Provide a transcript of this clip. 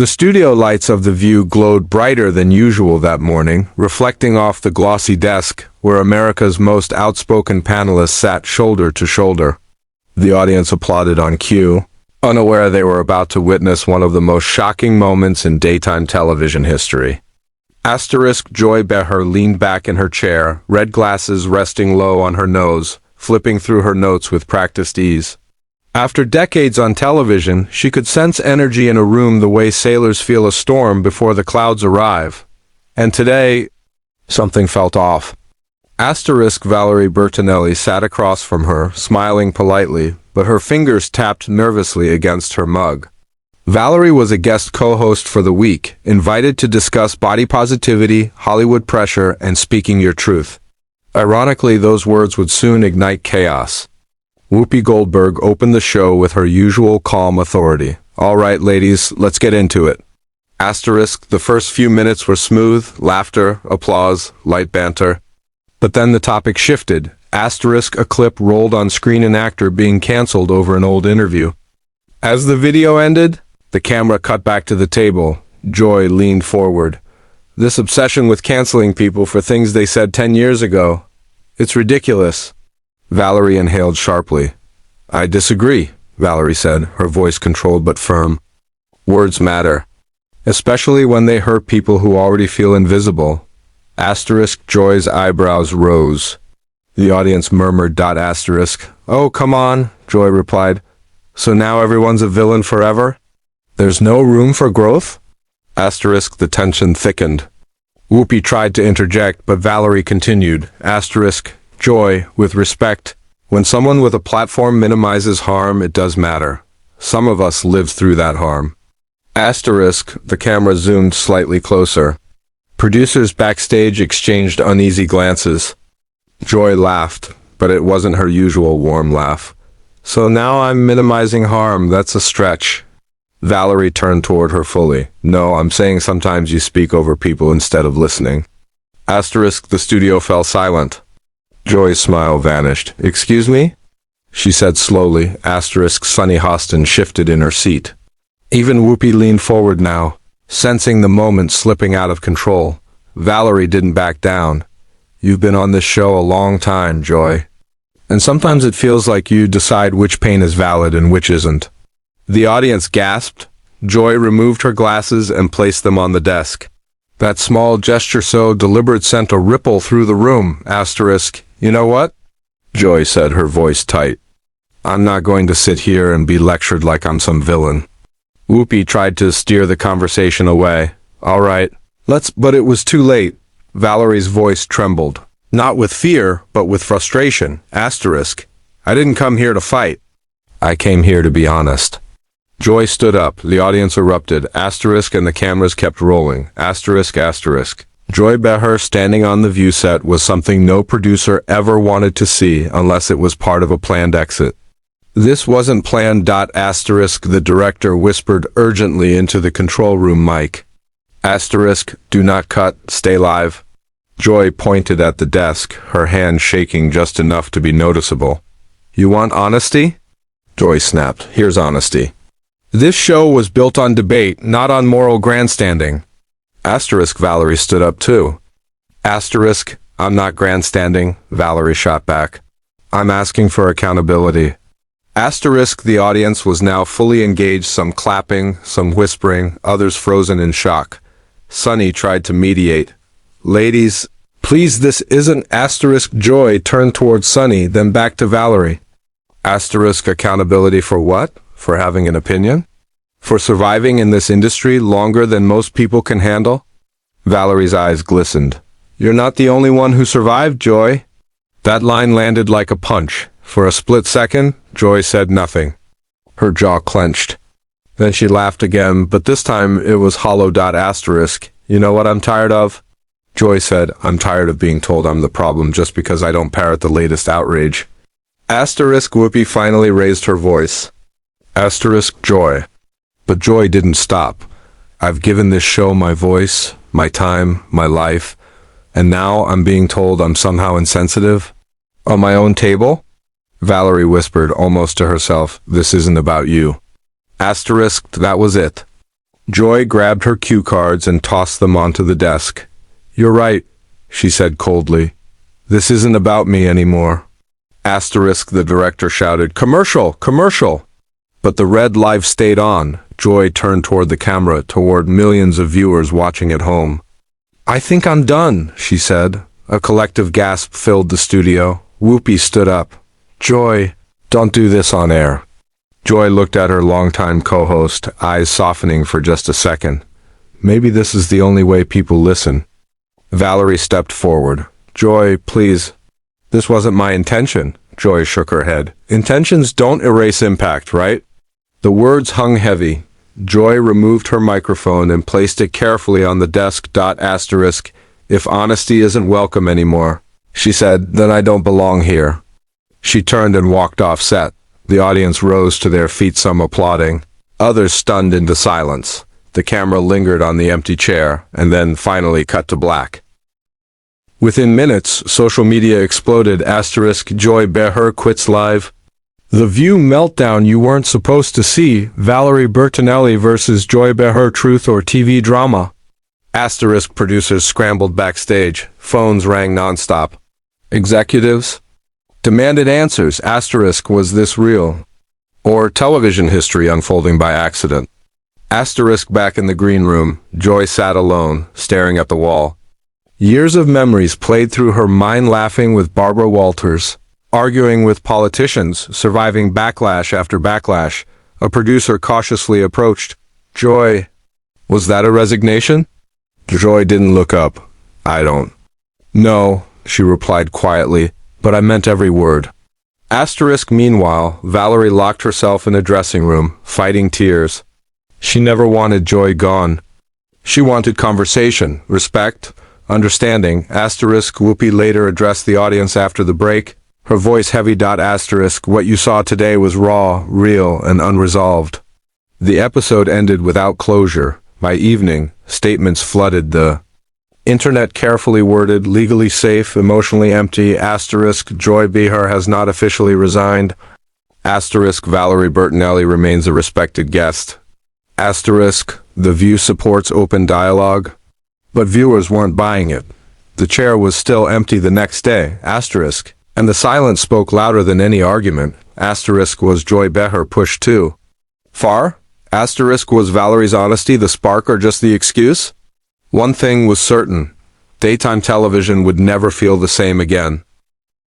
The studio lights of the View glowed brighter than usual that morning, reflecting off the glossy desk where America's most outspoken panelists sat shoulder to shoulder. The audience applauded on cue, unaware they were about to witness one of the most shocking moments in daytime television history. Joy Behar leaned back in her chair, red glasses resting low on her nose, flipping through her notes with practiced ease. After decades on television, she could sense energy in a room the way sailors feel a storm before the clouds arrive. And today, something felt off. Valerie Bertinelli sat across from her, smiling politely, but her fingers tapped nervously against her mug. Valerie was a guest co-host for the week, invited to discuss body positivity, Hollywood pressure, and speaking your truth. Ironically, those words would soon ignite chaos. Whoopi Goldberg opened the show with her usual calm authority. "All right, ladies, let's get into it." The first few minutes were smooth, laughter, applause, light banter. But then the topic shifted. A clip rolled on screen, an actor being canceled over an old interview. As the video ended, the camera cut back to the table. Joy leaned forward. "This obsession with canceling people for things they said 10 years ago. It's ridiculous." Valerie inhaled sharply. "I disagree," Valerie said, her voice controlled but firm. "Words matter, especially when they hurt people who already feel invisible." Joy's eyebrows rose. The audience murmured. "Oh, come on," Joy replied. "So now everyone's a villain forever? There's no room for growth?" The tension thickened. Whoopi tried to interject, but Valerie continued. "Joy, with respect, when someone with a platform minimizes harm, it does matter. Some of us lived through that harm." The camera zoomed slightly closer. Producers backstage exchanged uneasy glances. Joy laughed, but it wasn't her usual warm laugh. "So now I'm minimizing harm, that's a stretch." Valerie turned toward her fully. "No, I'm saying sometimes you speak over people instead of listening." The studio fell silent. Joy's smile vanished. "Excuse me?" she said slowly. Sunny Hostin shifted in her seat. Even Whoopi leaned forward now, sensing the moment slipping out of control. Valerie didn't back down. "You've been on this show a long time, Joy. And sometimes it feels like you decide which pain is valid and which isn't." The audience gasped. Joy removed her glasses and placed them on the desk. That small gesture, so deliberate, sent a ripple through the room. "You know what?" Joy said, her voice tight. "I'm not going to sit here and be lectured like I'm some villain." Whoopi tried to steer the conversation away. "All right, but it was too late." Valerie's voice trembled. Not with fear, but with frustration. "I didn't come here to fight. I came here to be honest." Joy stood up. The audience erupted. And the cameras kept rolling. Joy Behar standing on the View set was something no producer ever wanted to see unless it was part of a planned exit. "This wasn't planned." The director whispered urgently into the control room mic. "Do not cut, stay live." Joy pointed at the desk, her hand shaking just enough to be noticeable. "You want honesty?" Joy snapped. "Here's honesty. This show was built on debate, not on moral grandstanding." Valerie stood up too. "I'm not grandstanding," Valerie shot back. "I'm asking for accountability." The audience was now fully engaged, some clapping, some whispering, others frozen in shock. Sunny tried to mediate. "Ladies, please, this isn't." Joy turned towards Sunny, then back to Valerie. "Accountability for what? For having an opinion? For surviving in this industry longer than most people can handle?" Valerie's eyes glistened. "You're not the only one who survived, Joy." That line landed like a punch. For a split second, Joy said nothing. Her jaw clenched. Then she laughed again, but this time it was hollow. "You know what I'm tired of?" Joy said, "I'm tired of being told I'm the problem just because I don't parrot the latest outrage." Whoopi finally raised her voice. Joy. But Joy didn't stop. "I've given this show my voice, my time, my life, and now I'm being told I'm somehow insensitive? On my own table?" Valerie whispered, almost to herself, "This isn't about you." That was it. Joy grabbed her cue cards and tossed them onto the desk. "You're right," she said coldly. "This isn't about me anymore." Asterisk, the director shouted, "Commercial! Commercial!" But the red light stayed on. Joy turned toward the camera, toward millions of viewers watching at home. "I think I'm done," she said. A collective gasp filled the studio. Whoopi stood up. "Joy, don't do this on air." Joy looked at her longtime co-host, eyes softening for just a second. "Maybe this is the only way people listen." Valerie stepped forward. "Joy, please." "This wasn't my intention." Joy shook her head. "Intentions don't erase impact, right?" The words hung heavy. Joy removed her microphone and placed it carefully on the desk. Asterisk, "If honesty isn't welcome anymore," she said, "then I don't belong here." She turned and walked off set. The audience rose to their feet, some applauding, others stunned into silence. The camera lingered on the empty chair, and then finally cut to black. Within minutes, social media exploded. Asterisk, Joy Behar quits live. The View meltdown you weren't supposed to see. Valerie Bertinelli versus Joy Behar, truth or TV drama. Asterisk, producers scrambled backstage. Phones rang nonstop. Executives demanded answers. Asterisk, was this real? Or television history unfolding by accident? Asterisk, back in the green room, Joy sat alone, staring at the wall. Years of memories played through her mind, laughing with Barbara Walters, arguing with politicians, surviving backlash after backlash. A producer cautiously approached. "Joy, was that a resignation?" Joy didn't look up. "I don't." "No," she replied quietly, "but I meant every word." Asterisk, meanwhile, Valerie locked herself in a dressing room, fighting tears. She never wanted Joy gone. She wanted conversation, respect, understanding. Asterisk, Whoopi later addressed the audience after the break, her voice heavy. Asterisk, what you saw today was raw, real, and unresolved. The episode ended without closure. By evening, statements flooded the internet, carefully worded, legally safe, emotionally empty. Asterisk, Joy Behar has not officially resigned. Asterisk, Valerie Bertinelli remains a respected guest. Asterisk, The View supports open dialogue. But viewers weren't buying it. The chair was still empty the next day. Asterisk, and the silence spoke louder than any argument. Asterisk, was Joy Behar pushed too far? Asterisk, was Valerie's honesty the spark or just the excuse? One thing was certain. Daytime television would never feel the same again.